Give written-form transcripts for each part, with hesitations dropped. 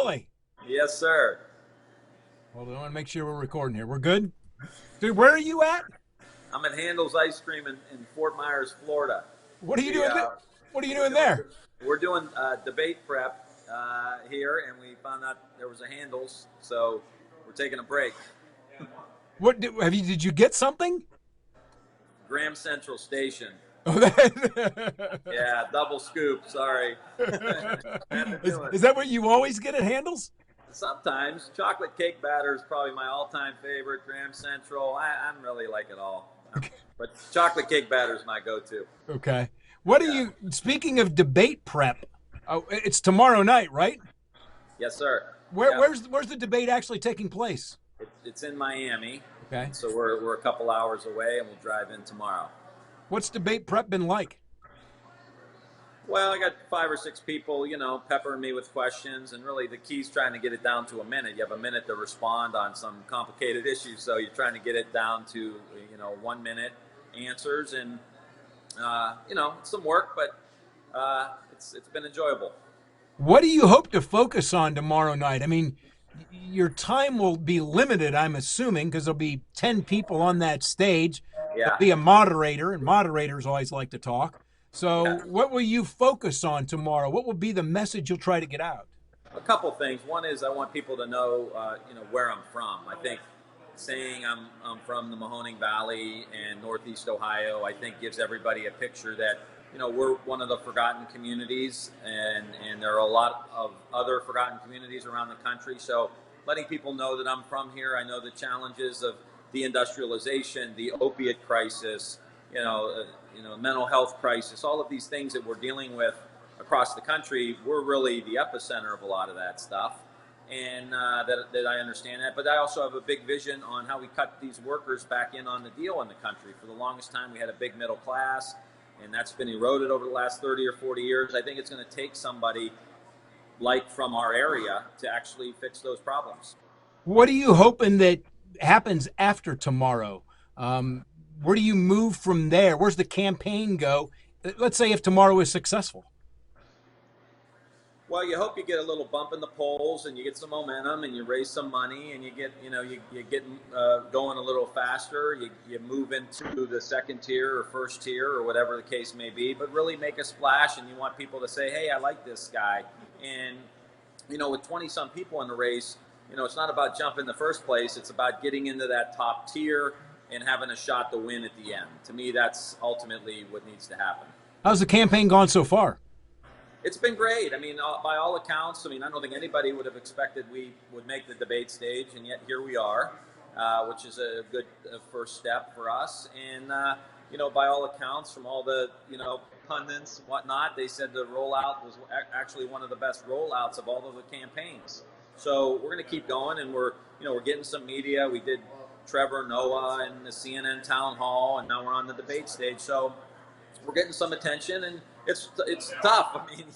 Really? Yes, sir. Hold on, I want to make sure we're recording here. We're good? Dude, where are you at? I'm at Handel's Ice Cream in Fort Myers, Florida. What are you We doing? What are you we're doing doing there? we're doing debate prep here, and we found out there was a Handel's, so we're taking a break. Did you get something? Graham Central Station. Oh, Yeah, double scoop. Sorry. Had to do it. is that what you always get at Handles? Sometimes chocolate cake batter is probably my all-time favorite. Graham Central. I'm really like it all, but chocolate cake batter is my go-to. Okay. What are Yeah. you, speaking of debate prep, it's tomorrow night, right? Yes, sir. Where, Yep. where's the debate actually taking place? It's in Miami, Okay. and so we're a couple hours away, and we'll drive in tomorrow. What's debate prep been like? Well, I got 5 or 6 people, peppering me with questions, and really the key's trying to get it down to a minute. You have a minute to respond on some complicated issues, so you're trying to get it down to 1 minute answers, and it's some work, but it's been enjoyable. What do you hope to focus on tomorrow night? I mean, your time will be limited, I'm assuming, because there'll be 10 people on that stage. There'll Yeah, be a moderator, and moderators always like to talk. So, yeah. what will you focus on tomorrow? What will be the message you'll try to get out? A couple things. One is I want people to know, where I'm from. I think saying I'm from the Mahoning Valley and Northeast Ohio, I think gives everybody a picture that we're one of the forgotten communities, and there are a lot of other forgotten communities around the country. So letting people know that I'm from here. I know the challenges of deindustrialization, the opiate crisis, mental health crisis, all of these things that we're dealing with across the country. We're really the epicenter of a lot of that stuff, and that I understand that. But I also have a big vision on how we cut these workers back in on the deal in the country. For the longest time, we had a big middle class, and that's been eroded over the last 30 or 40 years. I think it's going to take somebody like from our area to actually fix those problems. What are you hoping that happens after tomorrow? Where do you move from there? Where's the campaign go? Let's say if tomorrow is successful. Well, you hope you get a little bump in the polls, and you get some momentum, and you raise some money, and you get going a little faster. You move into the second tier or first tier or whatever the case may be, but really make a splash, and you want people to say, "Hey, I like this guy." And with 20 some people in the race, it's not about jumping in the first place. It's about getting into that top tier and having a shot to win at the end. To me, that's ultimately what needs to happen. How's the campaign gone so far? It's been great. I mean, by all accounts, I don't think anybody would have expected we would make the debate stage, and yet here we are, which is a good first step for us. And, by all accounts, from all the, pundits and whatnot, they said the rollout was actually one of the best rollouts of all of the campaigns. So we're going to keep going, and we're getting some media. We did Trevor Noah and the CNN town hall, and now we're on the debate stage. So we're getting some attention, and it's tough. I mean,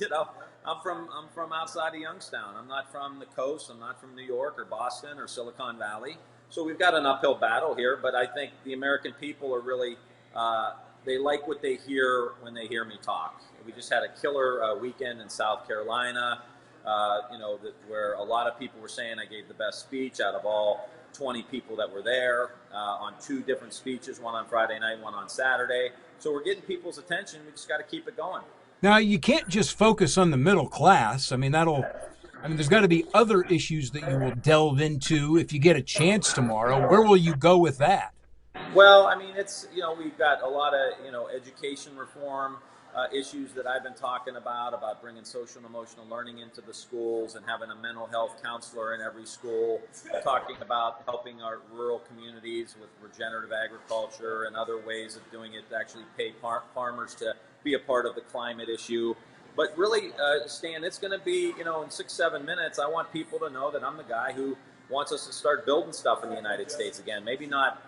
I'm from outside of Youngstown. I'm not from the coast. I'm not from New York or Boston or Silicon Valley. So we've got an uphill battle here. But I think the American people are really they like what they hear when they hear me talk. We just had a killer weekend in South Carolina. Where a lot of people were saying I gave the best speech out of all 20 people that were there on 2 different speeches, one on Friday night, one on Saturday. So we're getting people's attention. We just got to keep it going. Now, you can't just focus on the middle class. I mean, there's got to be other issues that you will delve into if you get a chance tomorrow. Where will you go with that? Well, it's, we've got a lot of, education reform issues that I've been talking about bringing social and emotional learning into the schools and having a mental health counselor in every school, talking about helping our rural communities with regenerative agriculture and other ways of doing it to actually pay farmers to be a part of the climate issue. But really, Stan, it's going to be, in 6-7 minutes, I want people to know that I'm the guy who wants us to start building stuff in the United States again. Maybe not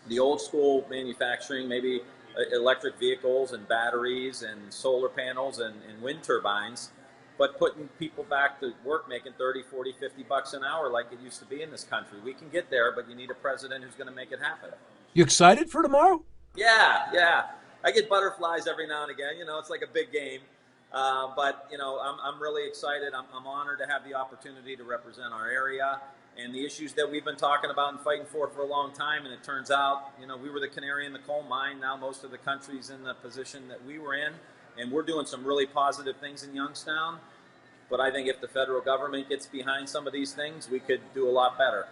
the old school manufacturing, maybe electric vehicles and batteries and solar panels and wind turbines, but putting people back to work making 30, 40, 50 bucks an hour like it used to be in this country. We can get there, but you need a president who's going to make it happen. You excited for tomorrow? Yeah. I get butterflies every now and again. It's like a big game. But I'm really excited. I'm honored to have the opportunity to represent our area and the issues that we've been talking about and fighting for a long time. And it turns out, we were the canary in the coal mine. Now most of the country's in the position that we were in, and we're doing some really positive things in Youngstown. But I think if the federal government gets behind some of these things, we could do a lot better.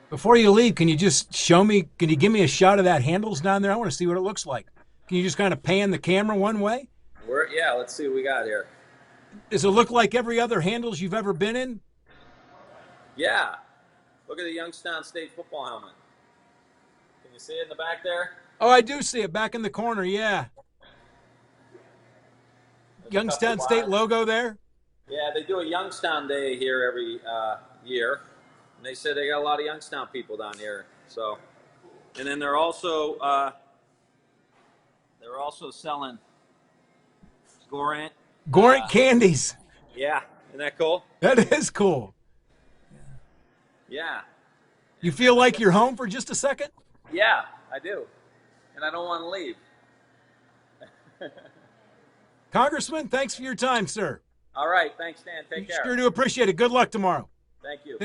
Before you leave, can you just show me, can you give me a shot of that handles down there? I want to see what it looks like. Can you just kind of pan the camera one way? Let's see what we got here. Does it look like every other handles you've ever been in? Yeah. Look at the Youngstown State football helmet. Can you see it in the back there? Oh, I do see it back in the corner, yeah. Youngstown State logo there? Yeah, they do a Youngstown Day here every year. And they said they got a lot of Youngstown people down here. So, and then they're also selling Gorant candies. Yeah, isn't that cool? That is cool. Yeah. You feel like you're home for just a second? Yeah, I do. And I don't want to leave. Congressman, thanks for your time, sir. All right. Thanks, Dan. Take care. Sure do appreciate it. Good luck tomorrow. Thank you.